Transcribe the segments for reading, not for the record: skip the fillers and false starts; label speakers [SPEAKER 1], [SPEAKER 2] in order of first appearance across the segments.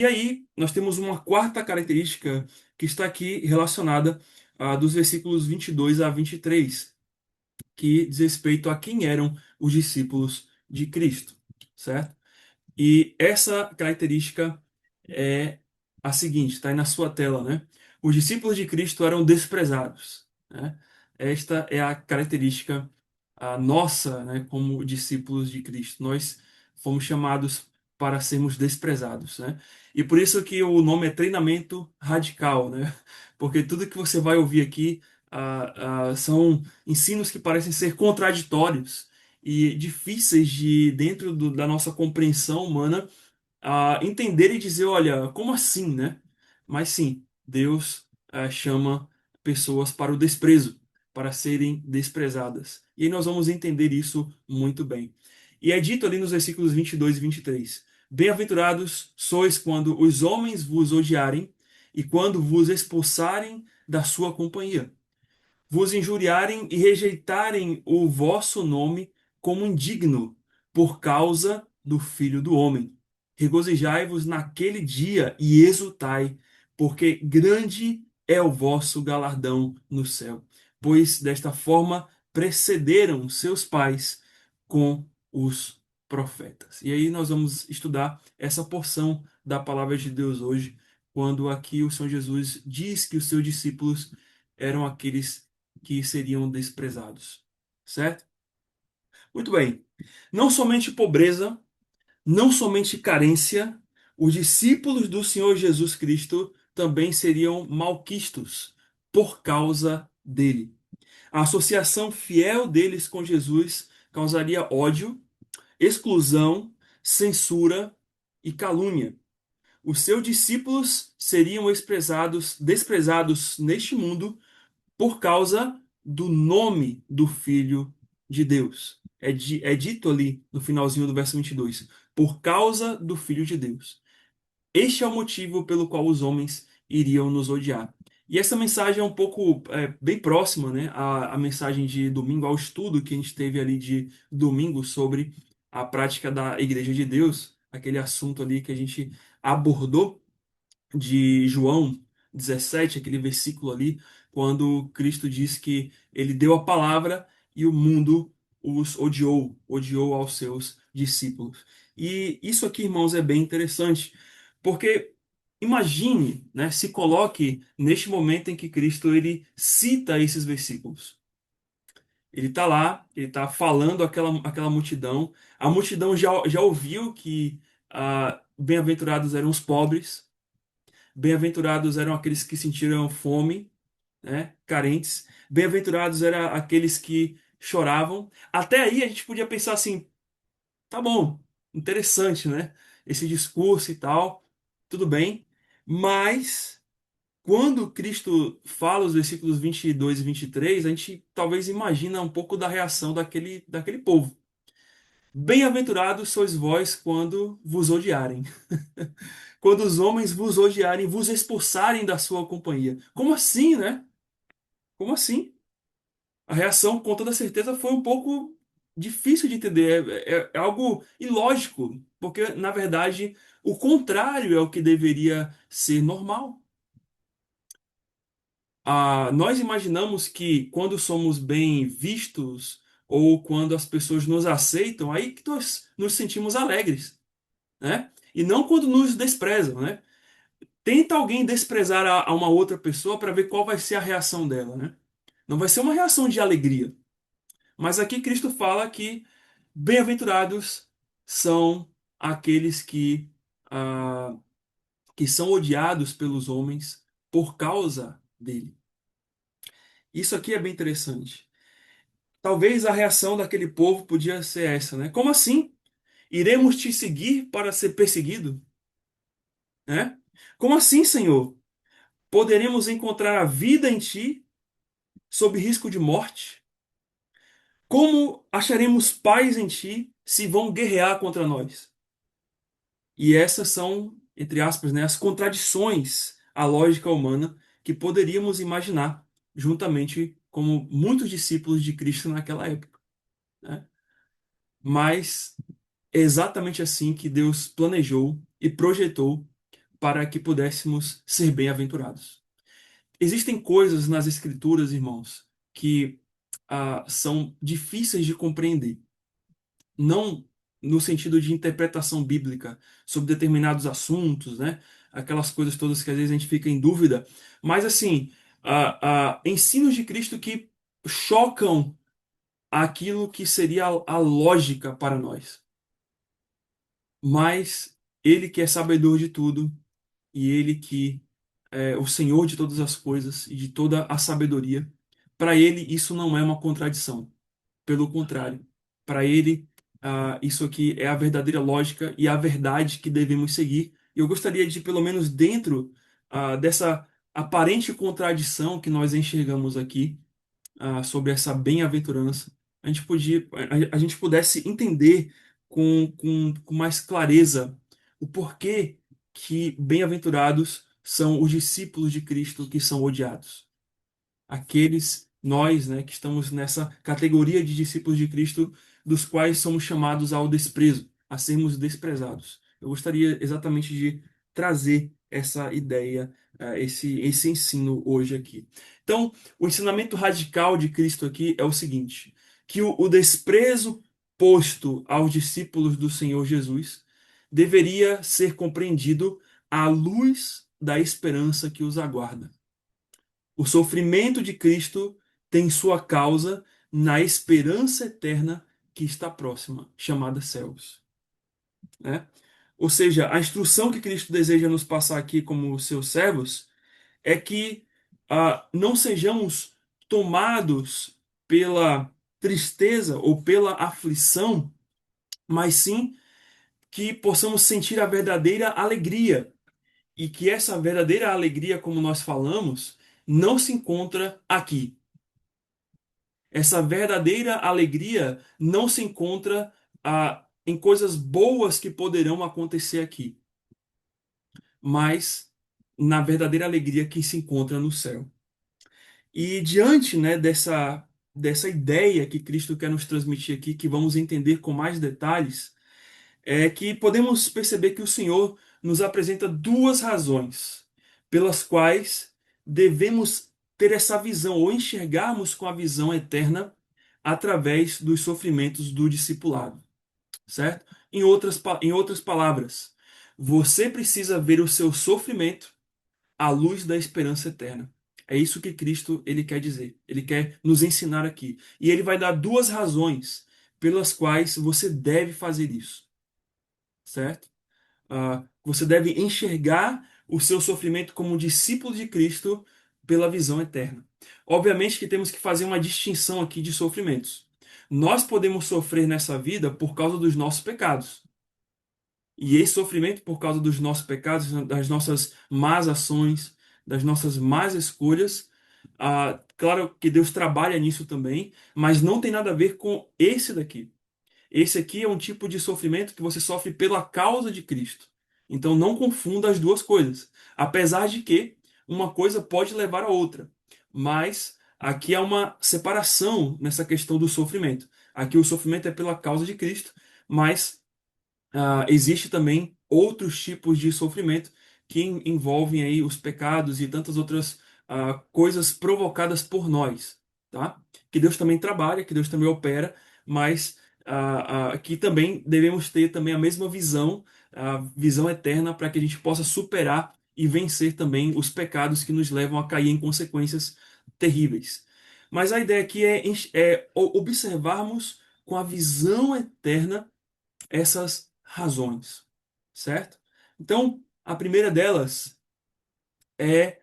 [SPEAKER 1] E aí, nós temos uma quarta característica que está aqui relacionada dos versículos 22 a 23, que diz respeito a quem eram os discípulos de Cristo, certo? E essa característica é a seguinte, está aí na sua tela, né? Os discípulos de Cristo eram desprezados, né? Esta é a característica nossa, né, como discípulos de Cristo. Nós fomos chamados para sermos desprezados, né? E por isso que o nome é treinamento radical, né? Porque tudo que você vai ouvir aqui são ensinos que parecem ser contraditórios e difíceis de, dentro da nossa compreensão humana, entender e dizer, olha, como assim, né? Mas sim, Deus chama pessoas para o desprezo, para serem desprezadas. E aí nós vamos entender isso muito bem. E é dito ali nos versículos 22 e 23: Bem-aventurados sois quando os homens vos odiarem e quando vos expulsarem da sua companhia, vos injuriarem e rejeitarem o vosso nome como indigno, por causa do Filho do Homem. Regozijai-vos naquele dia e exultai, porque grande é o vosso galardão no céu, pois desta forma precederam seus pais com os profetas. E aí nós vamos estudar essa porção da palavra de Deus hoje, quando aqui o Senhor Jesus diz que os seus discípulos eram aqueles que seriam desprezados, certo? Muito bem. Não somente pobreza, não somente carência, os discípulos do Senhor Jesus Cristo também seriam malquistos por causa dele. A associação fiel deles com Jesus causaria ódio, exclusão, censura e calúnia. Os seus discípulos seriam desprezados neste mundo por causa do nome do Filho de Deus. É dito ali no finalzinho do verso 22, por causa do Filho de Deus. Este é o motivo pelo qual os homens iriam nos odiar. E essa mensagem é um pouco bem próxima, né, à mensagem de domingo, ao estudo que a gente teve ali de domingo sobre a prática da Igreja de Deus, aquele assunto ali que a gente abordou de João 17, aquele versículo ali, quando Cristo diz que ele deu a palavra e o mundo os odiou aos seus discípulos. E isso aqui, irmãos, é bem interessante, porque imagine, né, se coloque neste momento em que Cristo ele cita esses versículos. Ele está lá, ele está falando aquela multidão. A multidão já ouviu que bem-aventurados eram os pobres, bem-aventurados eram aqueles que sentiram fome, né, carentes. Bem-aventurados eram aqueles que choravam. Até aí a gente podia pensar assim, tá bom, interessante, né? Esse discurso e tal, tudo bem. Mas quando Cristo fala os versículos 22 e 23, a gente talvez imagina um pouco da reação daquele povo. Bem-aventurados sois vós quando vos odiarem. Quando os homens vos odiarem, vos expulsarem da sua companhia. Como assim, né? Como assim? A reação, com toda certeza, foi um pouco difícil de entender. É algo ilógico, porque, na verdade, o contrário é o que deveria ser normal. Nós imaginamos que quando somos bem vistos ou quando as pessoas nos aceitam, aí que nós nos sentimos alegres, né? E não quando nos desprezam, né? Tenta alguém desprezar a uma outra pessoa para ver qual vai ser a reação dela, né? Não vai ser uma reação de alegria. Mas aqui Cristo fala que bem-aventurados são aqueles ah, que são odiados pelos homens por causa dele. Isso aqui é bem interessante. Talvez a reação daquele povo podia ser essa, né? Como assim? Iremos te seguir para ser perseguido? Né? Como assim, Senhor? Poderemos encontrar a vida em ti sob risco de morte? Como acharemos paz em ti se vão guerrear contra nós? E essas são, entre aspas, né, as contradições à lógica humana que poderíamos imaginar, juntamente como muitos discípulos de Cristo naquela época, né? Mas é exatamente assim que Deus planejou e projetou para que pudéssemos ser bem-aventurados. Existem coisas nas Escrituras, irmãos, que são difíceis de compreender. Não no sentido de interpretação bíblica sobre determinados assuntos, né? Aquelas coisas todas que às vezes a gente fica em dúvida, mas assim, ensinos de Cristo que chocam aquilo que seria a lógica para nós. Mas Ele que é sabedor de tudo e Ele que é o Senhor de todas as coisas e de toda a sabedoria, para Ele isso não é uma contradição. Pelo contrário, para ele, isso aqui é a verdadeira lógica e a verdade que devemos seguir. E eu gostaria de, pelo menos dentro, dessa aparente contradição que nós enxergamos aqui, sobre essa bem-aventurança, a gente pudesse entender com mais clareza o porquê que bem-aventurados são os discípulos de Cristo que são odiados, nós, né, que estamos nessa categoria de discípulos de Cristo, dos quais somos chamados ao desprezo, a sermos desprezados. Eu gostaria exatamente de trazer essa ideia, esse ensino hoje aqui. Então, o ensinamento radical de Cristo aqui é o seguinte: que o desprezo posto aos discípulos do Senhor Jesus deveria ser compreendido à luz da esperança que os aguarda. O sofrimento de Cristo tem sua causa na esperança eterna que está próxima, chamada céus, né? Ou seja, a instrução que Cristo deseja nos passar aqui como seus servos é que não sejamos tomados pela tristeza ou pela aflição, mas sim que possamos sentir a verdadeira alegria e que essa verdadeira alegria, como nós falamos, não se encontra aqui. Essa verdadeira alegria não se encontra em coisas boas que poderão acontecer aqui, mas na verdadeira alegria que se encontra no céu. E diante, né, dessa ideia que Cristo quer nos transmitir aqui, que vamos entender com mais detalhes, é que podemos perceber que o Senhor nos apresenta duas razões pelas quais devemos ter essa visão ou enxergarmos com a visão eterna através dos sofrimentos do discipulado, certo? Em outras palavras, você precisa ver o seu sofrimento à luz da esperança eterna. É isso que Cristo ele quer dizer. Ele quer nos ensinar aqui. E ele vai dar duas razões pelas quais você deve fazer isso, certo? Você deve enxergar o seu sofrimento como um discípulo de Cristo pela visão eterna. Obviamente que temos que fazer uma distinção aqui de sofrimentos. Nós podemos sofrer nessa vida por causa dos nossos pecados. E esse sofrimento por causa dos nossos pecados, das nossas más ações, das nossas más escolhas, claro que Deus trabalha nisso também, mas não tem nada a ver com esse daqui. Esse aqui é um tipo de sofrimento que você sofre pela causa de Cristo. Então não confunda as duas coisas. Apesar de que uma coisa pode levar a outra. Mas aqui há uma separação nessa questão do sofrimento. Aqui o sofrimento é pela causa de Cristo, mas existe também outros tipos de sofrimento que envolvem aí os pecados e tantas outras coisas provocadas por nós, tá? Que Deus também trabalha, que Deus também opera, mas que também devemos ter também a mesma visão, a visão eterna, para que a gente possa superar e vencer também os pecados que nos levam a cair em consequências terríveis. Mas a ideia aqui é observarmos com a visão eterna essas razões, certo? Então, a primeira delas é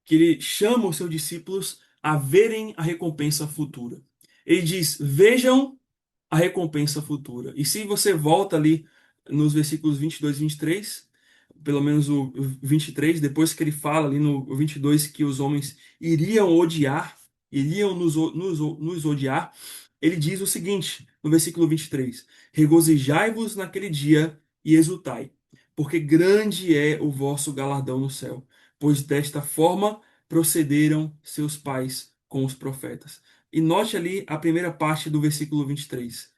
[SPEAKER 1] que ele chama os seus discípulos a verem a recompensa futura. Ele diz: vejam a recompensa futura. E se você volta ali nos versículos 22 e 23, pelo menos o 23, depois que ele fala ali no 22 que os homens iriam odiar, iriam nos odiar, ele diz o seguinte, no versículo 23: regozijai-vos naquele dia e exultai, porque grande é o vosso galardão no céu, pois desta forma procederam seus pais com os profetas. E note ali a primeira parte do versículo 23.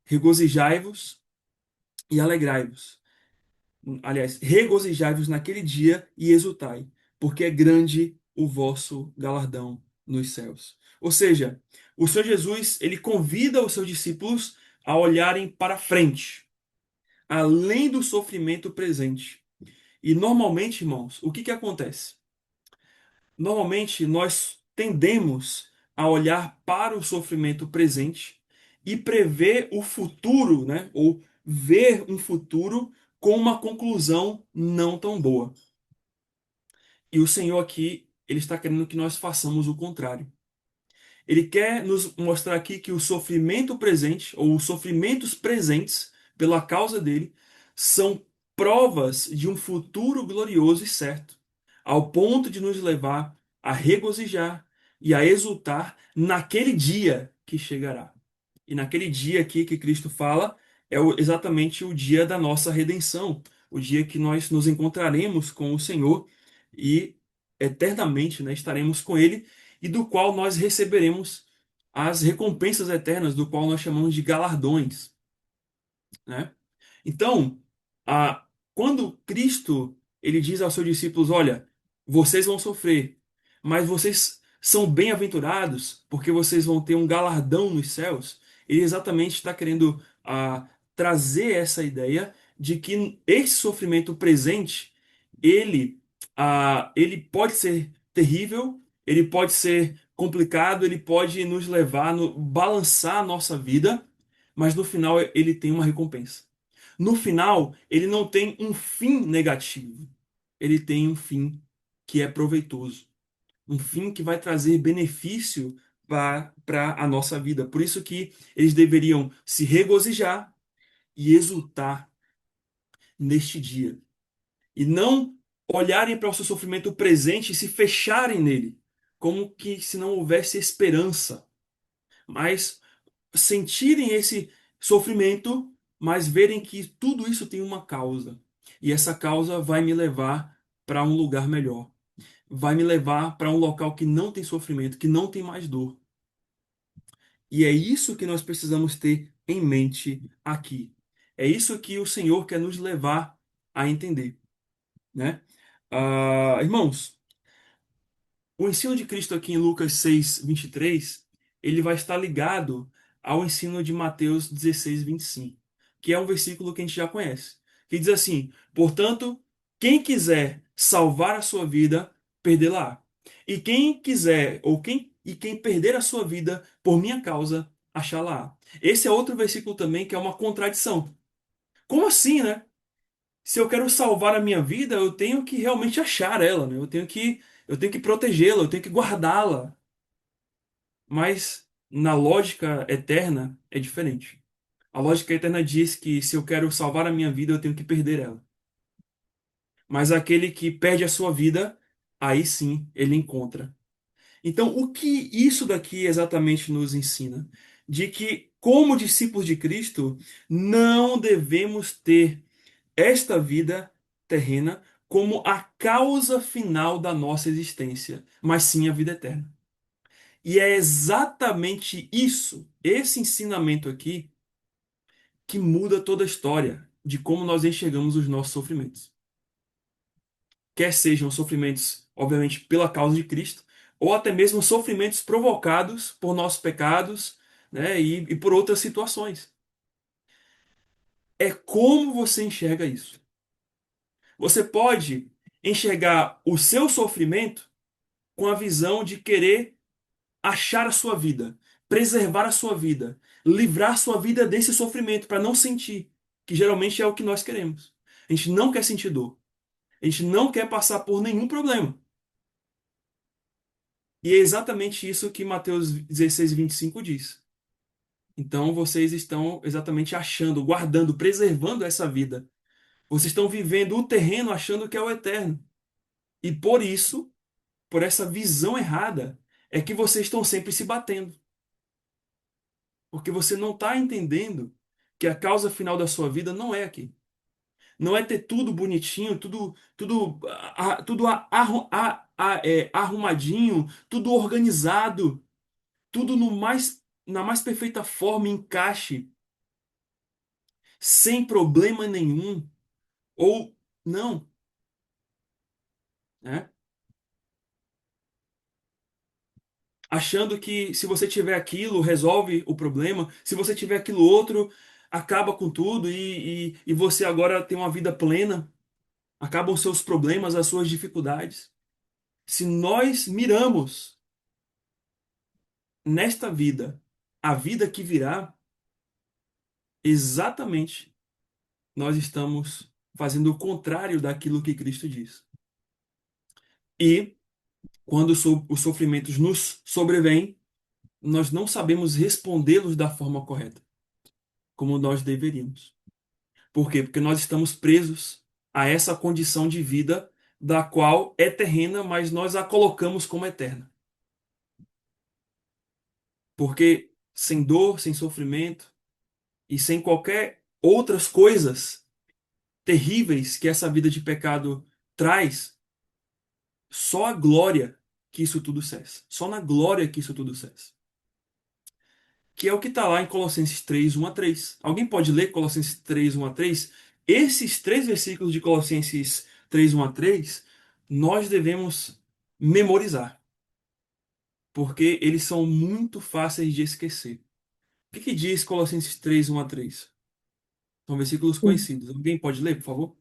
[SPEAKER 1] Regozijai-vos e alegrai-vos. aliás, regozijai-vos naquele dia e exultai, porque é grande o vosso galardão nos céus. Ou seja, o Senhor Jesus, ele convida os seus discípulos a olharem para frente, além do sofrimento presente. E normalmente, irmãos, o que que acontece? Normalmente nós tendemos a olhar para o sofrimento presente e prever o futuro, né? Ou ver um futuro com uma conclusão não tão boa. E o Senhor aqui, ele está querendo que nós façamos o contrário. Ele quer nos mostrar aqui que o sofrimento presente, ou os sofrimentos presentes pela causa dele, são provas de um futuro glorioso e certo, ao ponto de nos levar a regozijar e a exultar naquele dia que chegará. E naquele dia aqui que Cristo fala, é exatamente o dia da nossa redenção, o dia que nós nos encontraremos com o Senhor e eternamente, né, estaremos com Ele e do qual nós receberemos as recompensas eternas, do qual nós chamamos de galardões, né? Então, quando Cristo ele diz aos seus discípulos, olha, vocês vão sofrer, mas vocês são bem-aventurados, porque vocês vão ter um galardão nos céus, ele exatamente está querendo trazer essa ideia de que esse sofrimento presente, ele pode ser terrível, ele pode ser complicado, ele pode nos levar, balançar a nossa vida, mas no final ele tem uma recompensa. No final, ele não tem um fim negativo. Ele tem um fim que é proveitoso. Um fim que vai trazer benefício para a nossa vida. Por isso que eles deveriam se regozijar e exultar neste dia. E não olharem para o seu sofrimento presente e se fecharem nele, como que se não houvesse esperança. Mas sentirem esse sofrimento, mas verem que tudo isso tem uma causa. E essa causa vai me levar para um lugar melhor. Vai me levar para um local que não tem sofrimento, que não tem mais dor. E é isso que nós precisamos ter em mente aqui. É isso que o Senhor quer nos levar a entender, né? Irmãos, o ensino de Cristo aqui em Lucas 6:23, ele vai estar ligado ao ensino de Mateus 16:25, que é um versículo que a gente já conhece, que diz assim: portanto, quem quiser salvar a sua vida, perdê-la. E quem quiser, quem perder a sua vida por minha causa, achá-la. Esse é outro versículo também que é uma contradição. Como assim, né? Se eu quero salvar a minha vida, eu tenho que realmente achar ela, né? Eu tenho que protegê-la, eu tenho que guardá-la. Mas na lógica eterna é diferente. A lógica eterna diz que se eu quero salvar a minha vida, eu tenho que perder ela. Mas aquele que perde a sua vida, aí sim ele encontra. Então, o que isso daqui exatamente nos ensina? De que, como discípulos de Cristo, não devemos ter esta vida terrena como a causa final da nossa existência, mas sim a vida eterna. E é exatamente isso, esse ensinamento aqui, que muda toda a história de como nós enxergamos os nossos sofrimentos. Quer sejam sofrimentos, obviamente, pela causa de Cristo, ou até mesmo sofrimentos provocados por nossos pecados, né, e por outras situações. É como você enxerga isso. Você pode enxergar o seu sofrimento com a visão de querer achar a sua vida, preservar a sua vida, livrar sua vida desse sofrimento para não sentir, que geralmente é o que nós queremos. A gente não quer sentir dor. A gente não quer passar por nenhum problema. E é exatamente isso que Mateus 16:25 diz. Então vocês estão exatamente achando, guardando, preservando essa vida. Vocês estão vivendo o terreno achando que é o eterno. E por isso, por essa visão errada, é que vocês estão sempre se batendo. Porque você não está entendendo que a causa final da sua vida não é aqui. Não é ter tudo bonitinho, tudo arrumadinho, tudo organizado, tudo na mais perfeita forma, encaixe, sem problema nenhum, ou Não, né? Achando que se você tiver aquilo, resolve o problema. Se você tiver aquilo outro, acaba com tudo e você agora tem uma vida plena. Acabam os seus problemas, as suas dificuldades. Se nós miramos nesta vida, a vida que virá, exatamente nós estamos fazendo o contrário daquilo que Cristo diz. E quando os sofrimentos nos sobrevêm, nós não sabemos respondê-los da forma correta, como nós deveríamos. Por quê? Porque nós estamos presos a essa condição de vida da qual é terrena, mas nós a colocamos como eterna. Porque sem dor, sem sofrimento e sem qualquer outras coisas terríveis que essa vida de pecado traz, só a glória que isso tudo cessa. Só na glória que isso tudo cessa. Que é o que está lá em Colossenses 3, 1 a 3. Alguém pode ler Colossenses 3, 1 a 3? Esses três versículos de Colossenses 3, 1 a 3, nós devemos memorizar, porque eles são muito fáceis de esquecer. O que que diz Colossenses 3, 1 a 3? São versículos conhecidos. Alguém pode ler, por favor?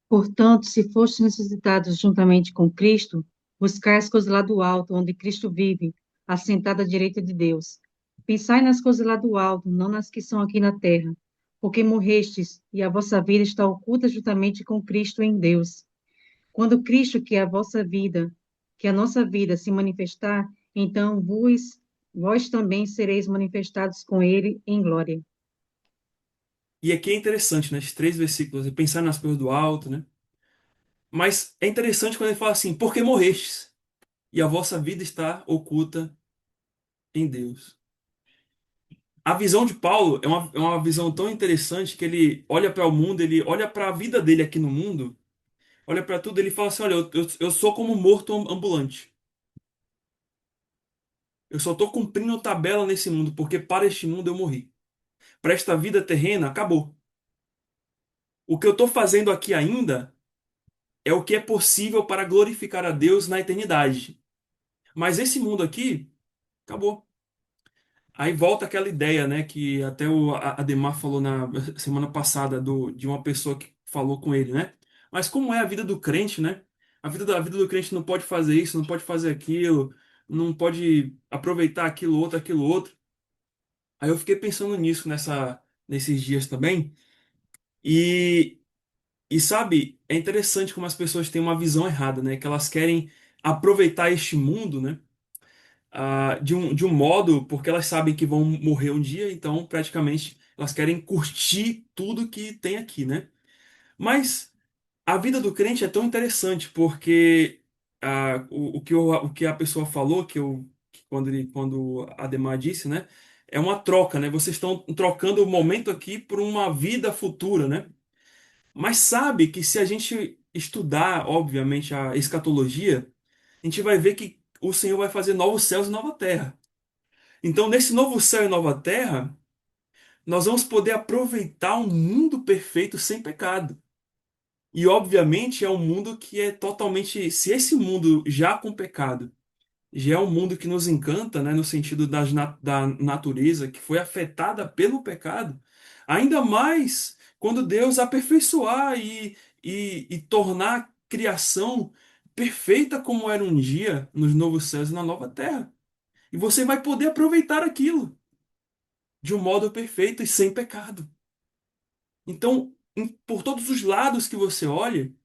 [SPEAKER 2] Portanto, se fostes necessitados juntamente com Cristo, buscai as coisas lá do alto, onde Cristo vive, assentado à direita de Deus. Pensai nas coisas lá do alto, não nas que são aqui na terra, porque morrestes, e a vossa vida está oculta juntamente com Cristo em Deus. Quando Cristo, que é a vossa vida, que a nossa vida se manifestar, então vós também sereis manifestados com ele em glória.
[SPEAKER 1] E aqui é interessante, né? Esses três versículos, é pensar nas coisas do alto, né? Mas é interessante quando ele fala assim, porque morrestes, e a vossa vida está oculta em Deus. A visão de Paulo é uma visão tão interessante que ele olha para o mundo, ele olha para a vida dele aqui no mundo, olha para tudo, ele fala assim: olha, eu sou como um morto ambulante. Eu só estou cumprindo tabela nesse mundo, porque para este mundo eu morri. Para esta vida terrena, acabou. O que eu estou fazendo aqui ainda é o que é possível para glorificar a Deus na eternidade. Mas esse mundo aqui, acabou. Aí volta aquela ideia, né, que até o Ademar falou na semana passada de uma pessoa que falou com ele, né? Mas como é a vida do crente, né? A vida do crente não pode fazer isso, não pode fazer aquilo, não pode aproveitar aquilo outro. Aí eu fiquei pensando nisso nesses dias também. E, e sabe, é interessante como as pessoas têm uma visão errada, né? Que elas querem aproveitar este mundo, né? De um modo, porque elas sabem que vão morrer um dia, então praticamente elas querem curtir tudo que tem aqui, né? Mas a vida do crente é tão interessante, porque o que a pessoa falou, quando Ademar disse, né? É uma troca, né? Vocês estão trocando o momento aqui por uma vida futura, né? Mas sabe que se a gente estudar, obviamente, a escatologia, a gente vai ver que o Senhor vai fazer novos céus e nova terra. Então, nesse novo céu e nova terra, nós vamos poder aproveitar um mundo perfeito sem pecado. E, obviamente, é um mundo que é totalmente. Se esse mundo já com pecado já é um mundo que nos encanta, né, no sentido da natureza, que foi afetada pelo pecado, ainda mais quando Deus aperfeiçoar e tornar a criação perfeita como era um dia nos novos céus e na nova terra. E você vai poder aproveitar aquilo de um modo perfeito e sem pecado. Então, por todos os lados que você olhe,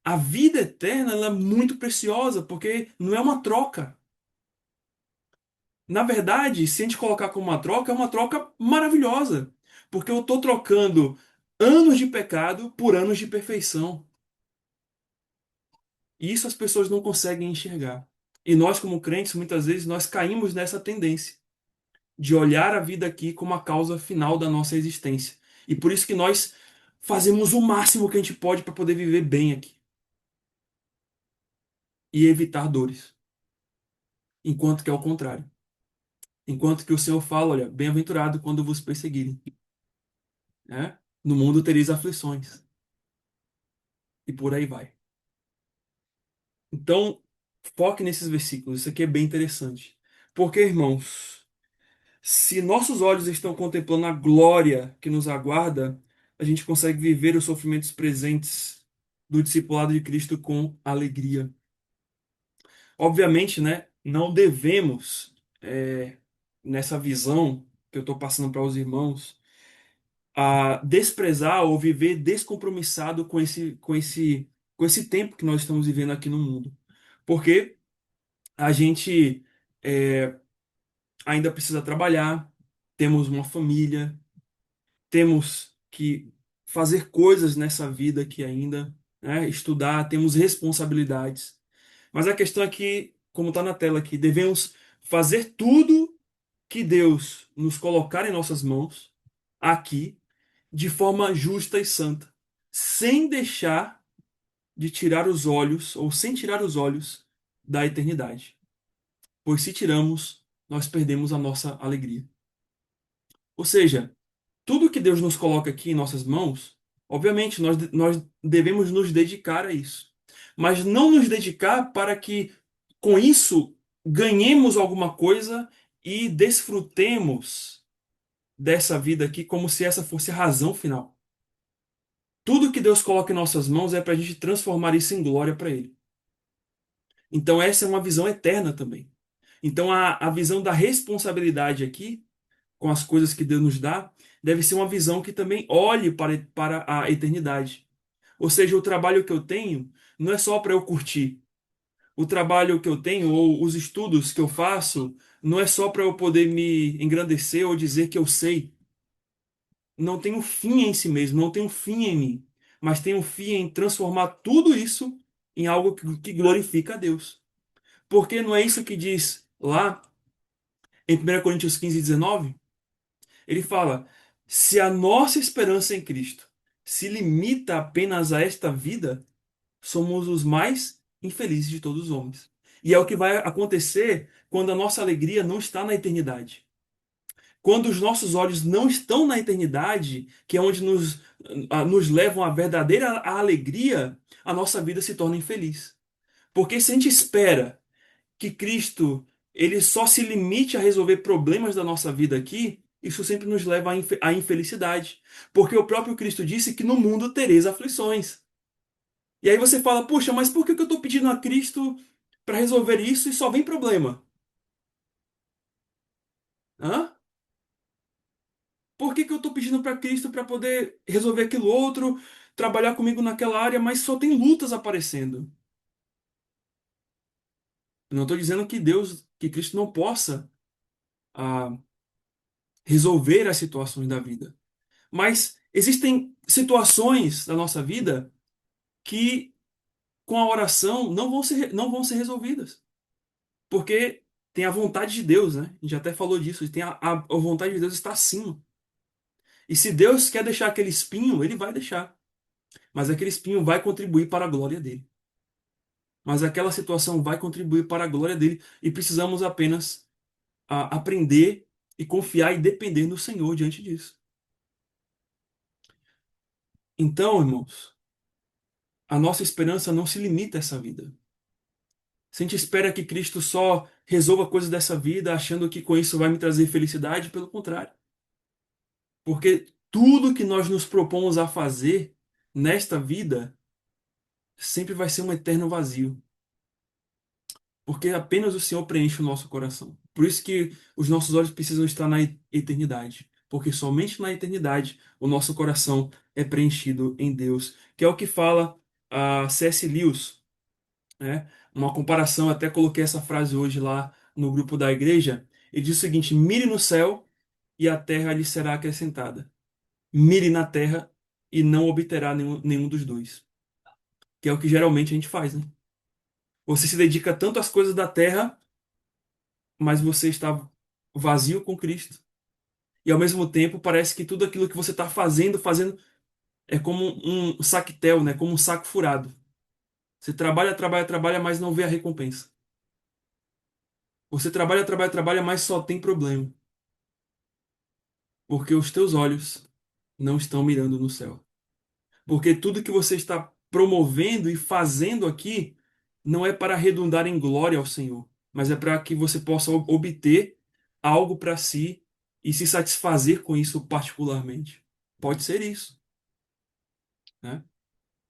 [SPEAKER 1] a vida eterna ela é muito preciosa, porque não é uma troca. Na verdade, se a gente colocar como uma troca, é uma troca maravilhosa, porque eu estou trocando anos de pecado por anos de perfeição. E isso as pessoas não conseguem enxergar. E nós, como crentes, muitas vezes nós caímos nessa tendência de olhar a vida aqui como a causa final da nossa existência. E por isso que nós fazemos o máximo que a gente pode para poder viver bem aqui e evitar dores. Enquanto que é o contrário. Enquanto que o Senhor fala, olha, bem-aventurado quando vos perseguirem, né? No mundo tereis aflições. e por aí vai. Então, foque nesses versículos. Isso aqui é bem interessante. Porque, irmãos, se nossos olhos estão contemplando a glória que nos aguarda, a gente consegue viver os sofrimentos presentes do discipulado de Cristo com alegria. Obviamente, né, não devemos, nessa visão que eu estou passando para os irmãos, desprezar ou viver descompromissado com esse tempo que nós estamos vivendo aqui no mundo. Porque a gente é, ainda precisa trabalhar, temos uma família, temos que fazer coisas nessa vida aqui ainda, né? Estudar, temos responsabilidades. Mas a questão é que, como está na tela aqui, devemos fazer tudo que Deus nos colocar em nossas mãos, aqui, de forma justa e santa, sem deixar de tirar os olhos, ou sem tirar os olhos da eternidade. Pois se tiramos, nós perdemos a nossa alegria. Ou seja, tudo que Deus nos coloca aqui em nossas mãos, obviamente nós devemos nos dedicar a isso. Mas não nos dedicar para que com isso ganhemos alguma coisa e desfrutemos dessa vida aqui como se essa fosse a razão final. Tudo que Deus coloca em nossas mãos é para a gente transformar isso em glória para Ele. Então essa é uma visão eterna também. Então a visão da responsabilidade aqui com as coisas que Deus nos dá, deve ser uma visão que também olhe para a eternidade. Ou seja, o trabalho que eu tenho não é só para eu curtir. O trabalho que eu tenho ou os estudos que eu faço não é só para eu poder me engrandecer ou dizer que eu sei. Não tem um fim em si mesmo, não tem um fim em mim, mas tem um fim em transformar tudo isso em algo que glorifica a Deus. Porque não é isso que diz lá em 1 Coríntios 15:19? Ele fala: se a nossa esperança em Cristo se limita apenas a esta vida, somos os mais infelizes de todos os homens. E é o que vai acontecer quando a nossa alegria não está na eternidade. Quando os nossos olhos não estão na eternidade, que é onde nos levam a verdadeira alegria, a nossa vida se torna infeliz. Porque se a gente espera que Cristo ele só se limite a resolver problemas da nossa vida aqui, isso sempre nos leva à infelicidade. Porque o próprio Cristo disse que no mundo tereis aflições. E aí você fala, puxa, mas por que que eu estou pedindo a Cristo para resolver isso e só vem problema? Hã? Por que que eu estou pedindo para Cristo para poder resolver aquilo outro, trabalhar comigo naquela área, mas só tem lutas aparecendo? Eu não estou dizendo que Deus, que Cristo não possa ah, resolver as situações da vida. Mas existem situações da nossa vida que, com a oração, não vão ser resolvidas. Porque tem a vontade de Deus, né? A gente até falou disso. Tem a vontade de Deus está acima. E se Deus quer deixar aquele espinho, ele vai deixar. Mas aquele espinho vai contribuir para a glória dele. Mas aquela situação vai contribuir para a glória dele. E precisamos apenas aprender e confiar e depender no Senhor diante disso. Então, irmãos, a nossa esperança não se limita a essa vida. Se a gente espera que Cristo só resolva coisas dessa vida, achando que com isso vai me trazer felicidade, pelo contrário. Porque tudo que nós nos propomos a fazer nesta vida sempre vai ser um eterno vazio. Porque apenas o Senhor preenche o nosso coração. Por isso que os nossos olhos precisam estar na eternidade. Porque somente na eternidade o nosso coração é preenchido em Deus. Que é o que fala a C.S. Lewis, né? Uma comparação, até coloquei essa frase hoje lá no grupo da igreja. Ele diz o seguinte: mire no céu e a terra lhe será acrescentada. Mire na terra e não obterá nenhum dos dois. Que é o que geralmente a gente faz, né? Você se dedica tanto às coisas da terra, mas você está vazio com Cristo. E ao mesmo tempo parece que tudo aquilo que você está fazendo, é como um saquetel, né? Como um saco furado. Você trabalha, trabalha, trabalha, mas não vê a recompensa. Você trabalha, trabalha, trabalha, mas só tem problema. Porque os teus olhos não estão mirando no céu. Porque tudo que você está promovendo e fazendo aqui não é para redundar em glória ao Senhor, mas é para que você possa obter algo para si e se satisfazer com isso particularmente. Pode ser isso, né?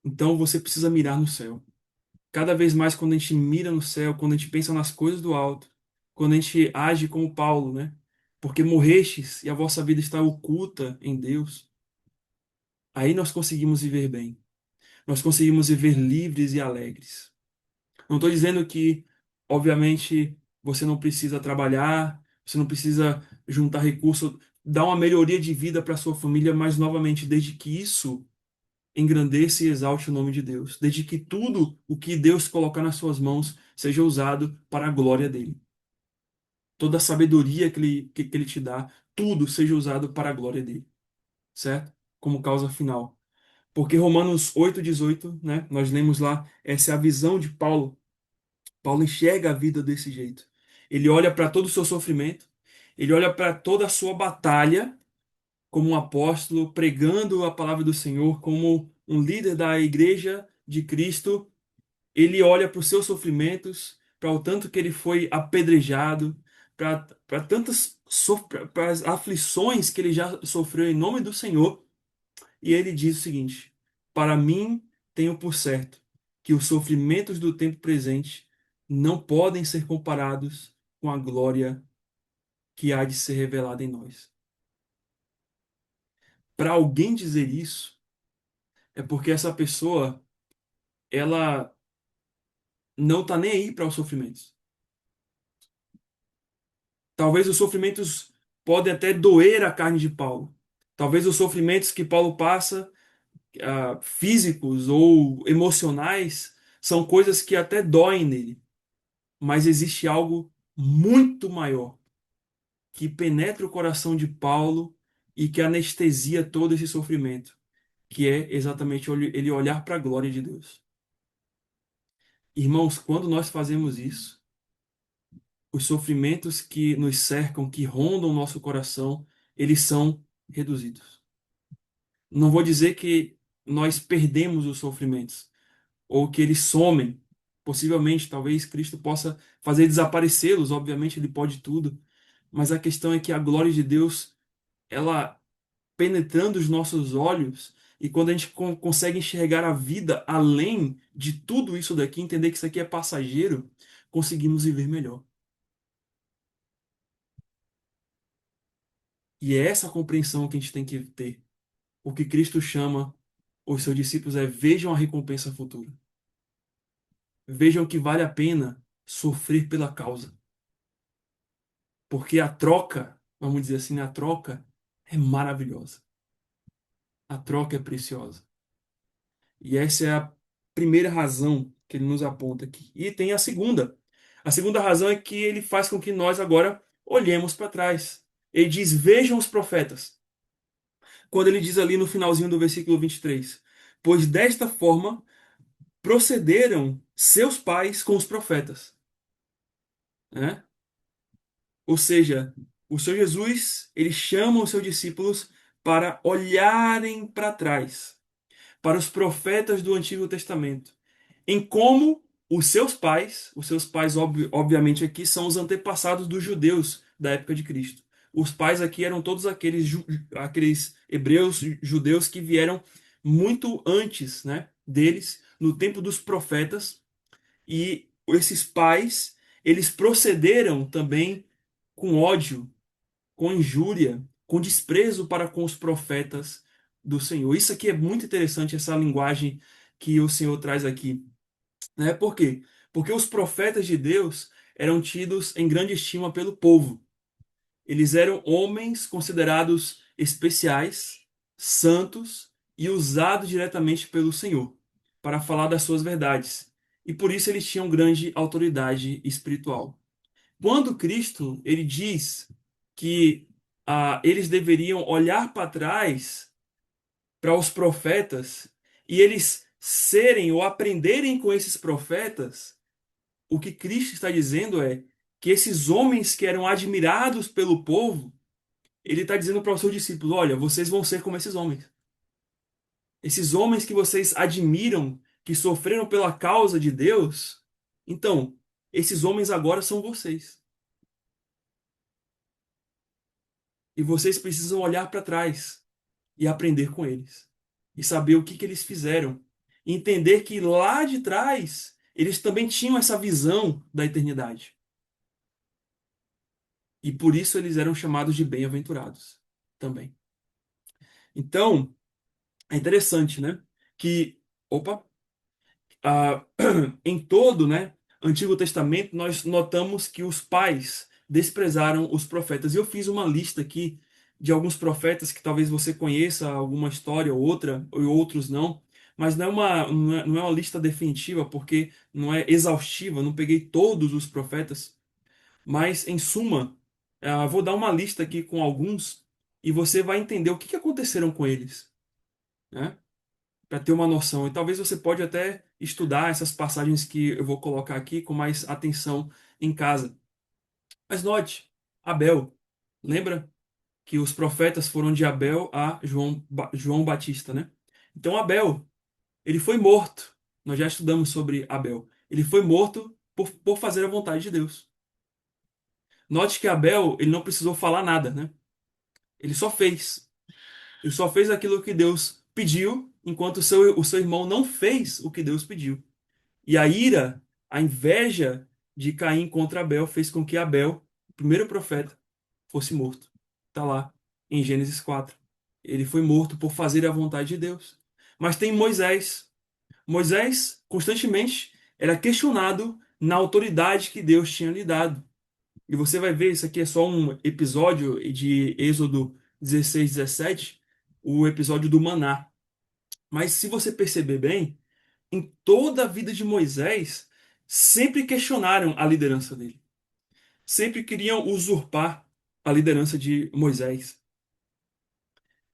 [SPEAKER 1] Então você precisa mirar no céu. Cada vez mais, quando a gente mira no céu, quando a gente pensa nas coisas do alto, quando a gente age como Paulo, né? Porque morrestes e a vossa vida está oculta em Deus, aí nós conseguimos viver bem. Nós conseguimos viver livres e alegres. Não estou dizendo que, obviamente, você não precisa trabalhar, você não precisa juntar recursos, dar uma melhoria de vida para sua família, mas, novamente, desde que isso engrandeça e exalte o nome de Deus, desde que tudo o que Deus colocar nas suas mãos seja usado para a glória dele. Toda a sabedoria que ele te dá, tudo seja usado para a glória dele, certo? Como causa final. Porque Romanos 8,18, né? Nós lemos lá, essa é a visão de Paulo. Paulo enxerga a vida desse jeito. Ele olha para todo o seu sofrimento, ele olha para toda a sua batalha como um apóstolo, pregando a palavra do Senhor, como um líder da igreja de Cristo. Ele olha para os seus sofrimentos, para o tanto que ele foi apedrejado, para tantas para as aflições que ele já sofreu em nome do Senhor. E ele diz o seguinte: para mim, tenho por certo que os sofrimentos do tempo presente não podem ser comparados com a glória que há de ser revelada em nós. Para alguém dizer isso, é porque essa pessoa, ela não está nem aí para os sofrimentos. Talvez os sofrimentos podem até doer a carne de Paulo. Talvez os sofrimentos que Paulo passa, físicos ou emocionais, são coisas que até doem nele. Mas existe algo muito maior que penetra o coração de Paulo e que anestesia todo esse sofrimento, que é exatamente ele olhar para a glória de Deus. Irmãos, quando nós fazemos isso, os sofrimentos que nos cercam, que rondam o nosso coração, eles são reduzidos. Não vou dizer que nós perdemos os sofrimentos ou que eles somem. Possivelmente, talvez Cristo possa fazer desaparecê-los, obviamente ele pode tudo, mas a questão é que a glória de Deus, ela penetrando os nossos olhos, e quando a gente consegue enxergar a vida além de tudo isso daqui, entender que isso aqui é passageiro, conseguimos viver melhor. E é essa compreensão que a gente tem que ter. O que Cristo chama os seus discípulos é: vejam a recompensa futura. Vejam que vale a pena sofrer pela causa. Porque a troca, vamos dizer assim, a troca é maravilhosa. A troca é preciosa. E essa é a primeira razão que ele nos aponta aqui. E tem a segunda. A segunda razão é que ele faz com que nós agora olhemos para trás. Ele diz: vejam os profetas. Quando ele diz ali no finalzinho do versículo 23, pois desta forma procederam seus pais com os profetas, né? Ou seja, o Senhor Jesus, ele chama os seus discípulos para olharem para trás, para os profetas do Antigo Testamento, em como os seus pais, obviamente aqui são os antepassados dos judeus da época de Cristo. Os pais aqui eram todos aqueles, aqueles hebreus, judeus que vieram muito antes, né, deles, no tempo dos profetas, e esses pais, eles procederam também com ódio, com injúria, com desprezo para com os profetas do Senhor. Isso aqui é muito interessante, essa linguagem que o Senhor traz aqui, né? Por quê? Porque os profetas de Deus eram tidos em grande estima pelo povo. Eles eram homens considerados especiais, santos e usados diretamente pelo Senhor para falar das suas verdades. E por isso eles tinham grande autoridade espiritual. Quando Cristo ele diz que eles deveriam olhar para trás para os profetas e eles serem ou aprenderem com esses profetas, o que Cristo está dizendo é que esses homens que eram admirados pelo povo, ele está dizendo para os seus discípulos: olha, vocês vão ser como esses homens. Esses homens que vocês admiram, que sofreram pela causa de Deus, então, esses homens agora são vocês. E vocês precisam olhar para trás e aprender com eles. E saber o que que eles fizeram. E entender que lá de trás, eles também tinham essa visão da eternidade. E por isso eles eram chamados de bem-aventurados também. Então, é interessante, né? Que, opa, ah, em todo, né, Antigo Testamento, nós notamos que os pais desprezaram os profetas. E eu fiz uma lista aqui de alguns profetas que talvez você conheça alguma história ou outra, ou outros não. Mas não é uma lista definitiva, porque não é exaustiva, não peguei todos os profetas. Mas, em suma, vou dar uma lista aqui com alguns e você vai entender o que que aconteceram com eles, né? Para ter uma noção. E talvez você pode até estudar essas passagens que eu vou colocar aqui com mais atenção em casa. Mas note, Abel. Lembra que os profetas foram de Abel a João Batista, né? Então Abel, ele foi morto. Nós já estudamos sobre Abel. Ele foi morto por fazer a vontade de Deus. Note que Abel, ele não precisou falar nada, né? Ele só fez. Ele só fez aquilo que Deus pediu, enquanto o seu irmão não fez o que Deus pediu. E a ira, a inveja de Caim contra Abel fez com que Abel, o primeiro profeta, fosse morto. Está lá em Gênesis 4. Ele foi morto por fazer a vontade de Deus. Mas tem Moisés. Moisés constantemente era questionado na autoridade que Deus tinha lhe dado. E você vai ver, isso aqui é só um episódio de Êxodo 16, 17, o episódio do maná. Mas se você perceber bem, em toda a vida de Moisés, sempre questionaram a liderança dele. Sempre queriam usurpar a liderança de Moisés.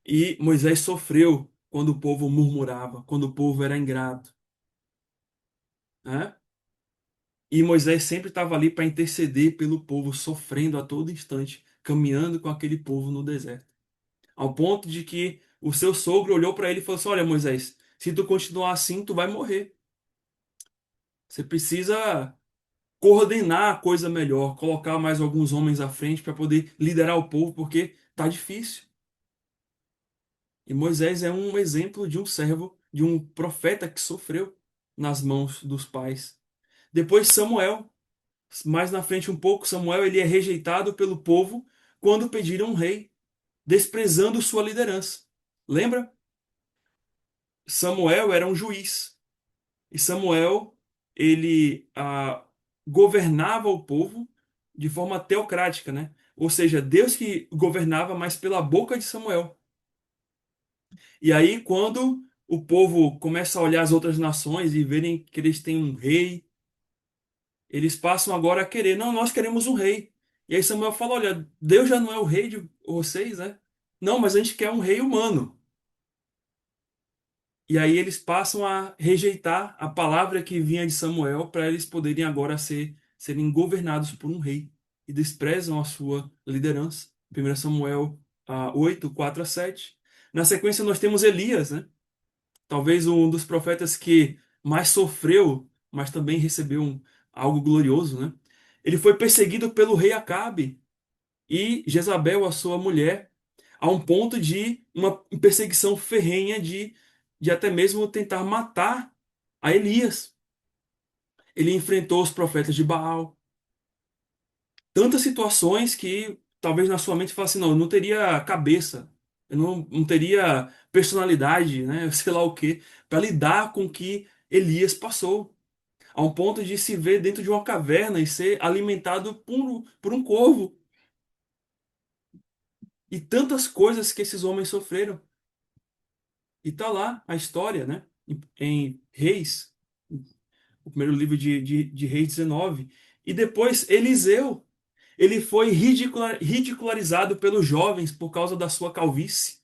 [SPEAKER 1] E Moisés sofreu quando o povo murmurava, quando o povo era ingrato, né? E Moisés sempre estava ali para interceder pelo povo, sofrendo a todo instante, caminhando com aquele povo no deserto. Ao ponto de que o seu sogro olhou para ele e falou assim: Olha, Moisés, se tu continuar assim, tu vai morrer. Você precisa coordenar a coisa melhor, colocar mais alguns homens à frente para poder liderar o povo, porque tá difícil. E Moisés é um exemplo de um servo, de um profeta que sofreu nas mãos dos pais. Depois Samuel, mais na frente um pouco, Samuel ele é rejeitado pelo povo quando pediram um rei, desprezando sua liderança. Lembra? Samuel era um juiz. E Samuel, ele governava o povo de forma teocrática, né? Ou seja, Deus que governava, mas pela boca de Samuel. E aí, quando o povo começa a olhar as outras nações e verem que eles têm um rei, eles passam agora a querer, não, nós queremos um rei. E aí Samuel fala, olha, Deus já não é o rei de vocês, né? Não, mas a gente quer um rei humano. E aí eles passam a rejeitar a palavra que vinha de Samuel para eles poderem agora serem governados por um rei. E desprezam a sua liderança. 1 Samuel 8, 4 a 7. Na sequência nós temos Elias, né? Talvez um dos profetas que mais sofreu, mas também recebeu algo glorioso, né? Ele foi perseguido pelo rei Acabe e Jezabel, a sua mulher, a um ponto de uma perseguição ferrenha de até mesmo tentar matar a Elias. Ele enfrentou os profetas de Baal. Tantas situações que talvez na sua mente fale assim, não, eu não teria cabeça, eu não teria personalidade, né, sei lá o quê, para lidar com o que Elias passou. A um ponto de se ver dentro de uma caverna e ser alimentado por um corvo. E tantas coisas que esses homens sofreram. E tá lá a história, né? Em Reis, o primeiro livro de Reis 19. E depois Eliseu, ele foi ridicularizado pelos jovens por causa da sua calvície.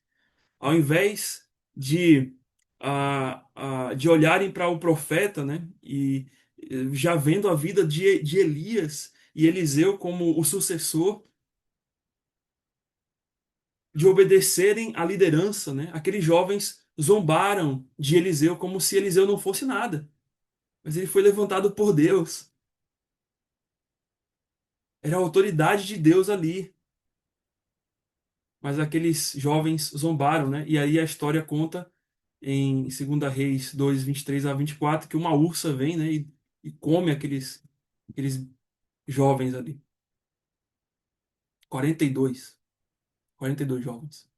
[SPEAKER 1] Ao invés de olharem para o profeta, né? E já vendo a vida de Elias e Eliseu como o sucessor, de obedecerem à liderança, né? Aqueles jovens zombaram de Eliseu como se Eliseu não fosse nada. Mas ele foi levantado por Deus. Era a autoridade de Deus ali. Mas aqueles jovens zombaram, né? E aí a história conta em 2 Reis 2, 23 a 24, que uma ursa vem, né? E come aqueles jovens ali. 42. 42 jovens.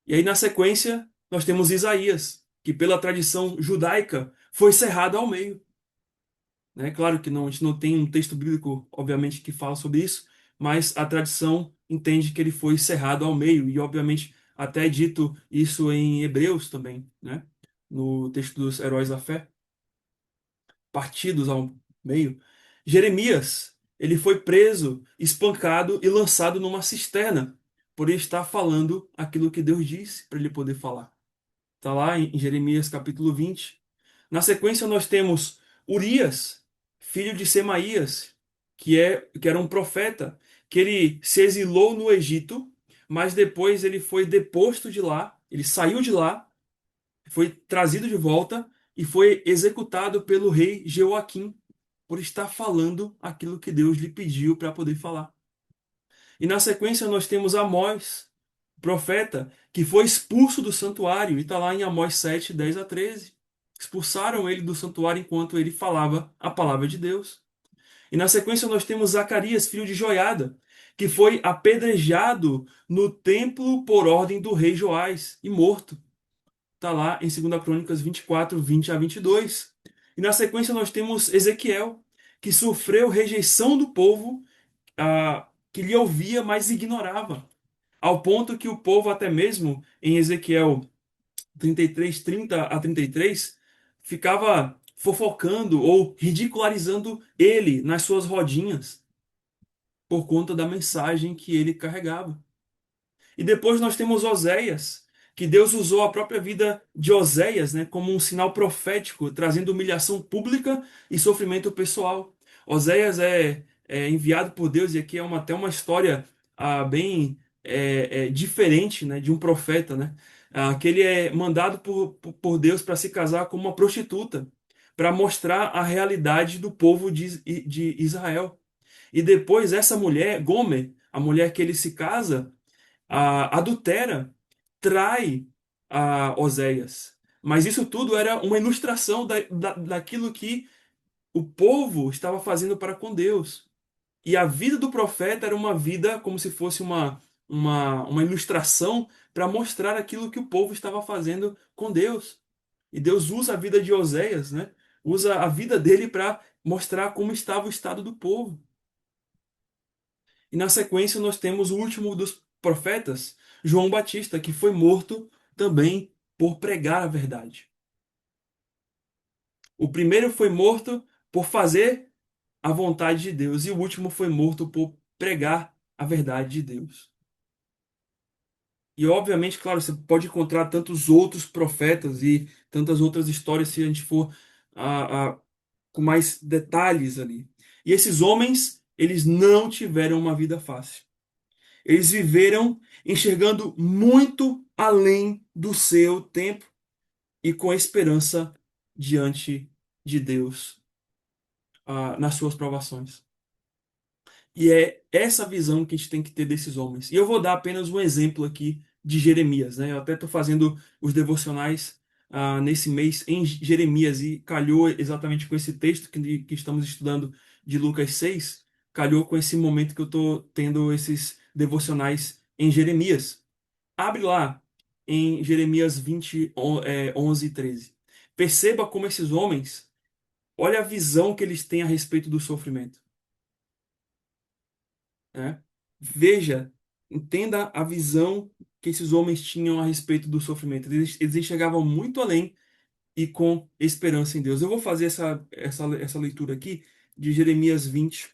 [SPEAKER 1] E aí, na sequência, nós temos Isaías, que pela tradição judaica foi cerrado ao meio. Né? Claro que não, a gente não tem um texto bíblico, obviamente, que fala sobre isso, mas a tradição entende que ele foi cerrado ao meio, e obviamente até é dito isso em Hebreus também, né? No texto dos heróis da fé, partidos ao meio. Jeremias, ele foi preso, espancado e lançado numa cisterna, por ele estar falando aquilo que Deus disse para ele poder falar. Está lá em Jeremias capítulo 20. Na sequência, nós temos Urias, filho de Semaías, que era um profeta, que ele se exilou no Egito, mas depois ele foi deposto de lá, ele saiu de lá, foi trazido de volta e foi executado pelo rei Jeoaquim por estar falando aquilo que Deus lhe pediu para poder falar. E na sequência nós temos Amós, profeta, que foi expulso do santuário, e está lá em Amós 7, 10 a 13. Expulsaram ele do santuário enquanto ele falava a palavra de Deus. E na sequência nós temos Zacarias, filho de Joiada, que foi apedrejado no templo por ordem do rei Joás e morto. Está lá em 2 Crônicas 24, 20 a 22. E na sequência nós temos Ezequiel, que sofreu rejeição do povo, que lhe ouvia, mas ignorava. Ao ponto que o povo, até mesmo em Ezequiel 33, 30 a 33, ficava fofocando ou ridicularizando ele nas suas rodinhas por conta da mensagem que ele carregava. E depois nós temos Oséias, que Deus usou a própria vida de Oséias, né, como um sinal profético, trazendo humilhação pública e sofrimento pessoal. Oséias é enviado por Deus, e aqui é até uma história bem diferente, né, de um profeta, né, que ele é mandado por Deus para se casar com uma prostituta, para mostrar a realidade do povo de Israel. E depois essa mulher, Gomer, a mulher que ele se casa, adultera, trai a Oséias. Mas isso tudo era uma ilustração daquilo que o povo estava fazendo para com Deus. E a vida do profeta era uma vida como se fosse uma ilustração para mostrar aquilo que o povo estava fazendo com Deus. E Deus usa a vida de Oséias, né? Usa a vida dele para mostrar como estava o estado do povo. E na sequência nós temos o último dos profetas, João Batista, que foi morto também por pregar a verdade. O primeiro foi morto por fazer a vontade de Deus, e o último foi morto por pregar a verdade de Deus. E obviamente, claro, você pode encontrar tantos outros profetas e tantas outras histórias se a gente for a, a, com mais detalhes ali. E esses homens, eles não tiveram uma vida fácil. Eles viveram enxergando muito além do seu tempo e com esperança diante de Deus, nas suas provações. E é essa visão que a gente tem que ter desses homens. E eu vou dar apenas um exemplo aqui de Jeremias, né? Eu até estou fazendo os devocionais nesse mês em Jeremias, e calhou exatamente com esse texto que estamos estudando de Lucas 6, calhou com esse momento que eu estou tendo esses devocionais em Jeremias. Abre lá em Jeremias 20, 11 e 13. Perceba como esses homens, olha a visão que eles têm a respeito do sofrimento, né? Veja, entenda a visão que esses homens tinham a respeito do sofrimento. Eles enxergavam muito além e com esperança em Deus. Eu vou fazer essa leitura aqui de Jeremias 20,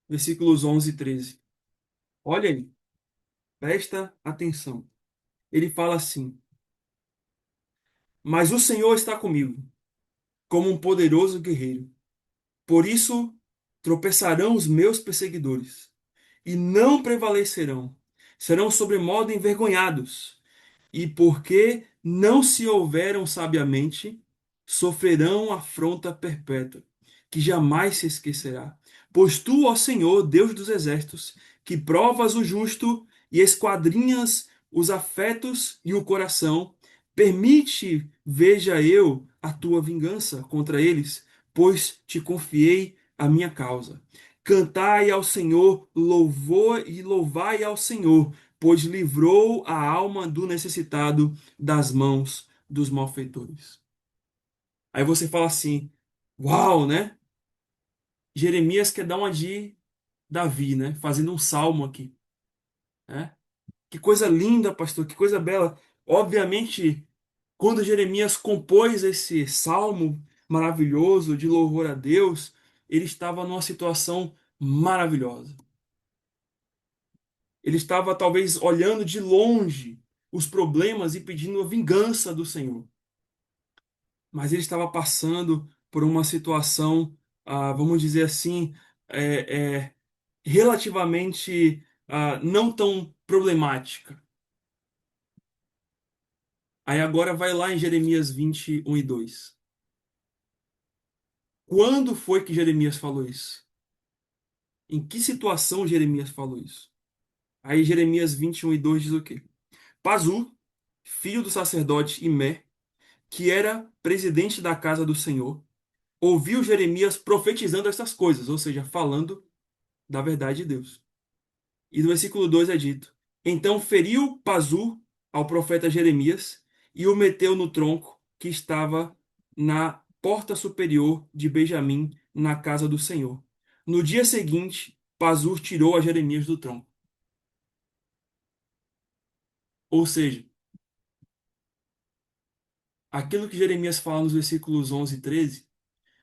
[SPEAKER 1] versículos 11 e 13. Olha aí, presta atenção. Ele fala assim: Mas o Senhor está comigo, como um poderoso guerreiro. Por isso tropeçarão os meus perseguidores, e não prevalecerão. Serão sobremodo envergonhados. E porque não se houveram sabiamente, sofrerão afronta perpétua, que jamais se esquecerá. Pois tu, ó Senhor, Deus dos exércitos, que provas o justo e esquadrinhas os afetos e o coração, permite, veja eu, a tua vingança contra eles, pois te confiei a minha causa. Cantai ao Senhor, louvor e louvai ao Senhor, pois livrou a alma do necessitado das mãos dos malfeitores. Aí você fala assim: uau, né? Jeremias quer dar uma de Davi, né? Fazendo um salmo aqui, né? Que coisa linda, pastor, que coisa bela. Obviamente, quando Jeremias compôs esse salmo maravilhoso de louvor a Deus, ele estava numa situação maravilhosa. Ele estava talvez olhando de longe os problemas e pedindo a vingança do Senhor. Mas ele estava passando por uma situação, vamos dizer assim, é, relativamente não tão problemática. Aí agora vai lá em Jeremias 21 e 2. Quando foi que Jeremias falou isso? Em que situação Jeremias falou isso? Aí Jeremias 21 e 2 diz o quê? Pazur, filho do sacerdote Imé, que era presidente da casa do Senhor, ouviu Jeremias profetizando essas coisas, ou seja, falando da verdade de Deus. E no versículo 2 é dito: Então feriu Pazur ao profeta Jeremias e o meteu no tronco que estava na porta superior de Benjamim, na casa do Senhor. No dia seguinte, Pazur tirou a Jeremias do tronco. Ou seja, aquilo que Jeremias fala nos versículos 11 e 13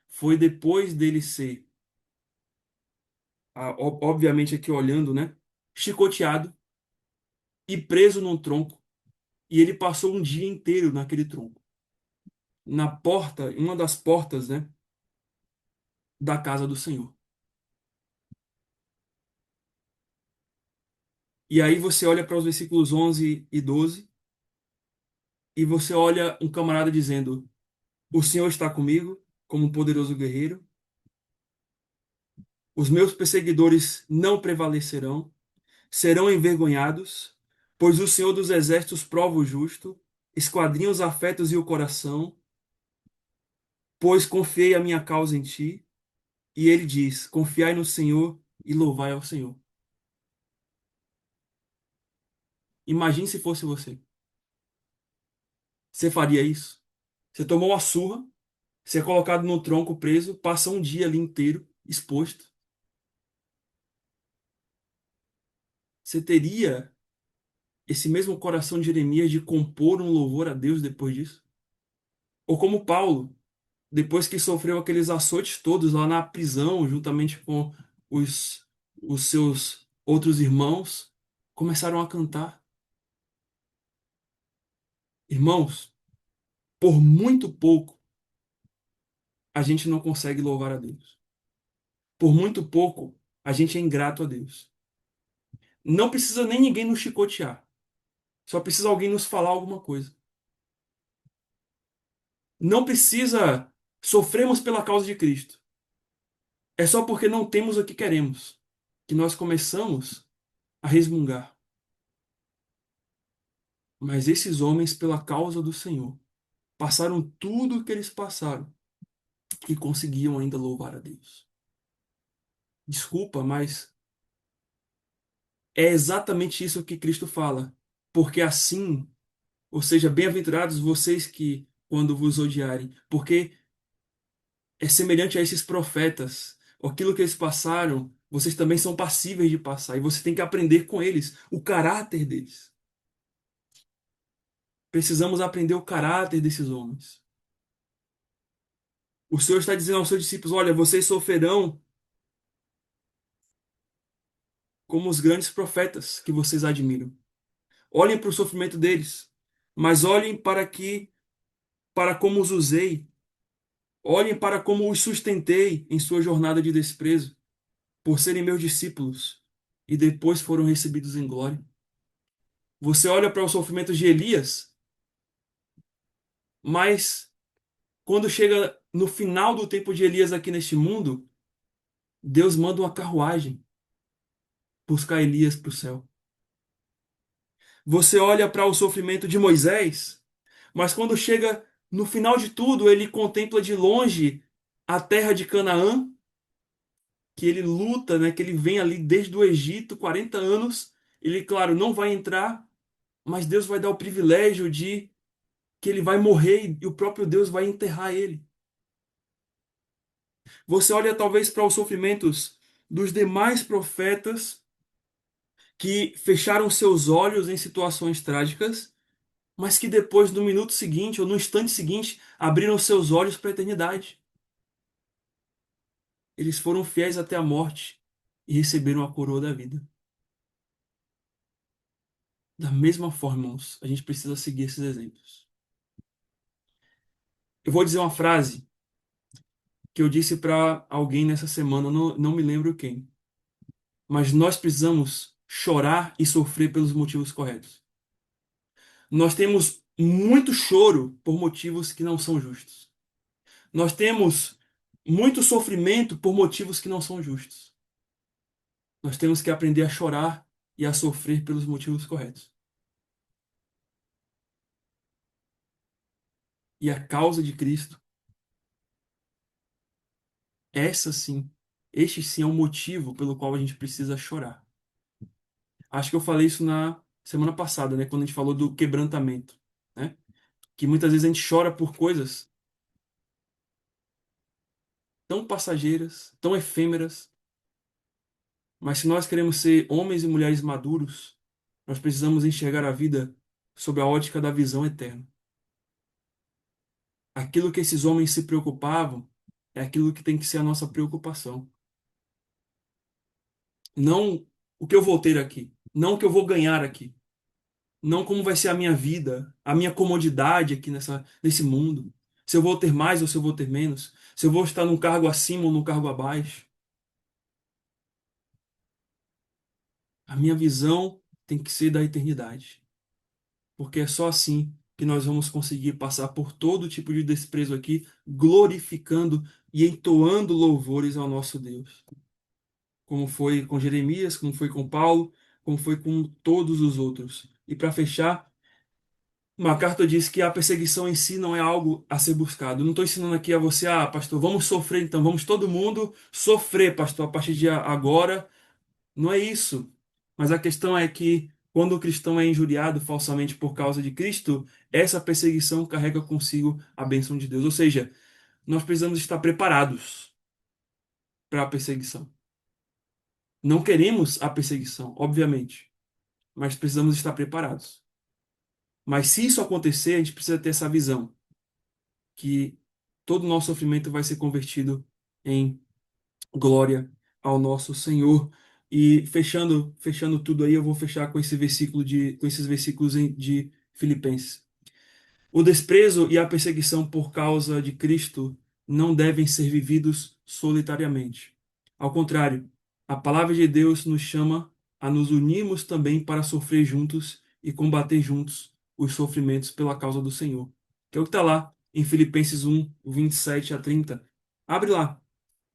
[SPEAKER 1] foi depois dele ser, obviamente aqui olhando, né, chicoteado e preso num tronco. E ele passou um dia inteiro naquele tronco, na porta, em uma das portas, né, da casa do Senhor. E aí você olha para os versículos 11 e 12 e você olha um camarada dizendo: O Senhor está comigo, como um poderoso guerreiro. Os meus perseguidores não prevalecerão, serão envergonhados, pois o Senhor dos exércitos prova o justo, esquadrinha os afetos e o coração, pois confiei a minha causa em ti. E ele diz: Confiai no Senhor e louvai ao Senhor. Imagine se fosse você. Você faria isso? Você tomou uma surra, você é colocado no tronco preso, passa um dia ali inteiro exposto. Você teria esse mesmo coração de Jeremias de compor um louvor a Deus depois disso? Ou como Paulo, depois que sofreu aqueles açoites todos lá na prisão, juntamente com os, os seus outros irmãos, começaram a cantar. Irmãos, por muito pouco a gente não consegue louvar a Deus. Por muito pouco a gente é ingrato a Deus. Não precisa nem ninguém nos chicotear. Só precisa alguém nos falar alguma coisa. Não precisa sofrermos pela causa de Cristo. É só porque não temos o que queremos que nós começamos a resmungar. Mas esses homens, pela causa do Senhor, passaram tudo o que eles passaram e conseguiam ainda louvar a Deus. Desculpa, mas é exatamente isso que Cristo fala. Porque assim, ou seja, bem-aventurados vocês que, quando vos odiarem, porque é semelhante a esses profetas. Aquilo que eles passaram, vocês também são passíveis de passar. E você tem que aprender com eles o caráter deles. Precisamos aprender o caráter desses homens. O Senhor está dizendo aos seus discípulos: olha, vocês sofrerão como os grandes profetas que vocês admiram. Olhem para o sofrimento deles, mas olhem para como os usei. Olhem para como os sustentei em sua jornada de desprezo, por serem meus discípulos. e depois foram recebidos em glória. Você olha para os sofrimentos de Elias, mas quando chega no final do tempo de Elias aqui neste mundo, Deus manda uma carruagem buscar Elias para o céu. Você olha para o sofrimento de Moisés, mas quando chega no final de tudo, ele contempla de longe a terra de Canaã, que ele luta, né, que ele vem ali desde o Egito, 40 anos. Ele, claro, não vai entrar, mas Deus vai dar o privilégio de que ele vai morrer e o próprio Deus vai enterrar ele. Você olha talvez para os sofrimentos dos demais profetas que fecharam seus olhos em situações trágicas, mas que depois, no minuto seguinte ou no instante seguinte, abriram seus olhos para a eternidade. Eles foram fiéis até a morte e receberam a coroa da vida. Da mesma forma, irmãos, a gente precisa seguir esses exemplos. Eu vou dizer uma frase que eu disse para alguém nessa semana, não me lembro quem, mas nós precisamos chorar e sofrer pelos motivos corretos. Nós temos muito choro por motivos que não são justos. Nós temos muito sofrimento por motivos que não são justos. Nós temos que aprender a chorar e a sofrer pelos motivos corretos. E a causa de Cristo, essa sim, este sim é o motivo pelo qual a gente precisa chorar. Acho que eu falei isso na semana passada, né, quando a gente falou do quebrantamento, né? Que muitas vezes a gente chora por coisas tão passageiras, tão efêmeras, mas se nós queremos ser homens e mulheres maduros, nós precisamos enxergar a vida sob a ótica da visão eterna. Aquilo que esses homens se preocupavam é aquilo que tem que ser a nossa preocupação. Não o que eu vou ter aqui, não o que eu vou ganhar aqui, não como vai ser a minha vida, a minha comodidade aqui nesse mundo, se eu vou ter mais ou se eu vou ter menos, se eu vou estar num cargo acima ou num cargo abaixo. A minha visão tem que ser da eternidade, porque é só assim que nós vamos conseguir passar por todo tipo de desprezo aqui, glorificando e entoando louvores ao nosso Deus, como foi com Jeremias, como foi com Paulo, como foi com todos os outros. E para fechar, MacArthur diz que a perseguição em si não é algo a ser buscado. Eu não estou ensinando aqui a você, pastor, vamos sofrer então, vamos todo mundo sofrer, pastor, a partir de agora. Não é isso. Mas a questão é que quando o cristão é injuriado falsamente por causa de Cristo, essa perseguição carrega consigo a bênção de Deus. Ou seja, nós precisamos estar preparados para a perseguição. Não queremos a perseguição, obviamente, mas precisamos estar preparados. Mas se isso acontecer, a gente precisa ter essa visão que todo o nosso sofrimento vai ser convertido em glória ao nosso Senhor. E fechando tudo aí, eu vou fechar com esse versículo com esses versículos de Filipenses. O desprezo e a perseguição por causa de Cristo não devem ser vividos solitariamente. Ao contrário, a palavra de Deus nos chama a nos unirmos também para sofrer juntos e combater juntos os sofrimentos pela causa do Senhor. Que é o que está lá em Filipenses 1, 27 a 30. Abre lá.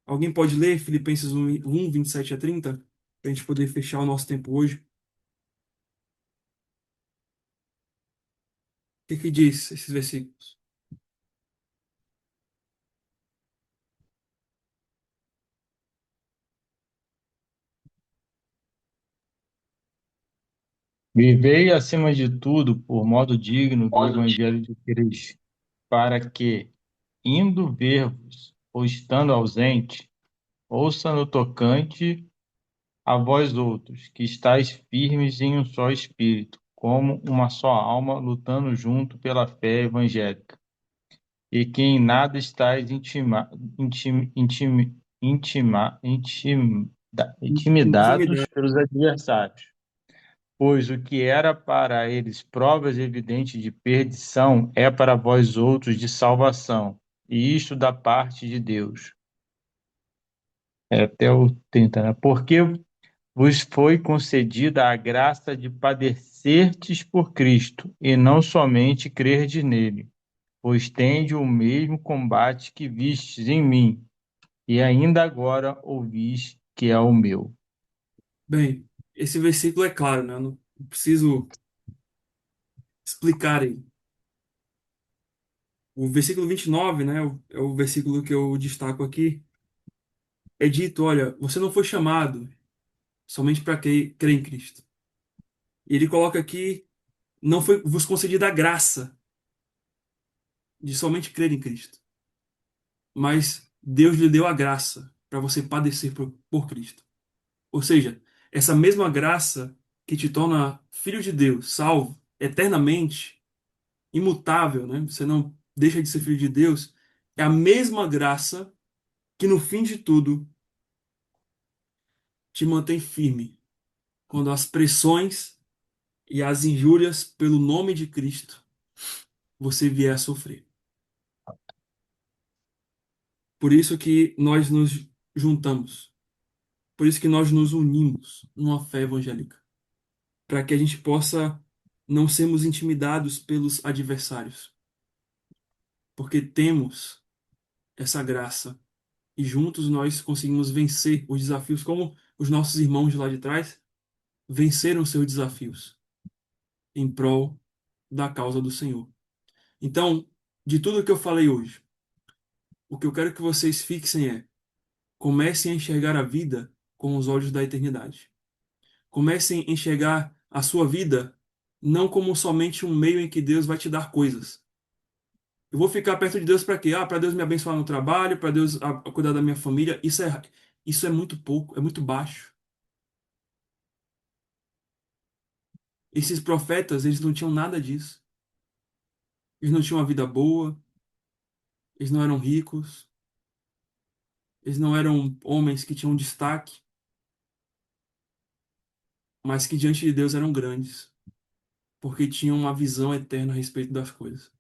[SPEAKER 1] Alguém pode ler Filipenses 1, 27 a 30? Para a gente poder fechar o nosso tempo hoje. O que que diz esses versículos?
[SPEAKER 3] Vivei acima de tudo por modo digno do Evangelho de Cristo, para que, indo ver-vos ou estando ausente, ouça no tocante a vós outros, que estáis firmes em um só espírito, como uma só alma, lutando junto pela fé evangélica, e que em nada estáis intimidados
[SPEAKER 1] Intimidade.
[SPEAKER 3] pelos adversários. Pois o que era para eles provas evidentes de perdição é para vós outros de salvação, e isto da parte de Deus. É até o 30, né? Porque vos foi concedida a graça de padecerdes por Cristo, e não somente crerdes nele, pois tende o mesmo combate que vistes em mim, e ainda agora ouvis que é o meu.
[SPEAKER 1] Bem, esse versículo é claro, né? Eu não preciso explicar ele. O versículo 29, né, é o versículo que eu destaco aqui. É dito, olha, você não foi chamado somente para crer em Cristo. E ele coloca aqui, não foi vos concedida a graça de somente crer em Cristo, mas Deus lhe deu a graça para você padecer por Cristo. Ou seja, essa mesma graça que te torna filho de Deus, salvo eternamente, imutável, né? Você não deixa de ser filho de Deus, é a mesma graça que no fim de tudo te mantém firme quando as pressões e as injúrias pelo nome de Cristo você vier a sofrer. Por isso que nós nos juntamos, por isso que nós nos unimos numa fé evangélica, para que a gente possa não sermos intimidados pelos adversários, porque temos essa graça e juntos nós conseguimos vencer os desafios como os nossos irmãos de lá de trás venceram seus desafios em prol da causa do Senhor. Então, de tudo que eu falei hoje, o que eu quero que vocês fixem é: comecem a enxergar a vida com os olhos da eternidade. Comecem a enxergar a sua vida não como somente um meio em que Deus vai te dar coisas. Eu vou ficar perto de Deus para quê? Ah, para Deus me abençoar no trabalho, para Deus cuidar da minha família. Isso é muito pouco, é muito baixo. Esses profetas, eles não tinham nada disso. Eles não tinham uma vida boa, eles não eram ricos, eles não eram homens que tinham destaque, mas que diante de Deus eram grandes, porque tinham uma visão eterna a respeito das coisas.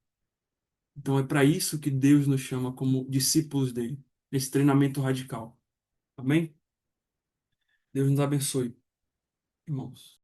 [SPEAKER 1] Então é para isso que Deus nos chama como discípulos dele, nesse treinamento radical. Amém? Deus nos abençoe, irmãos.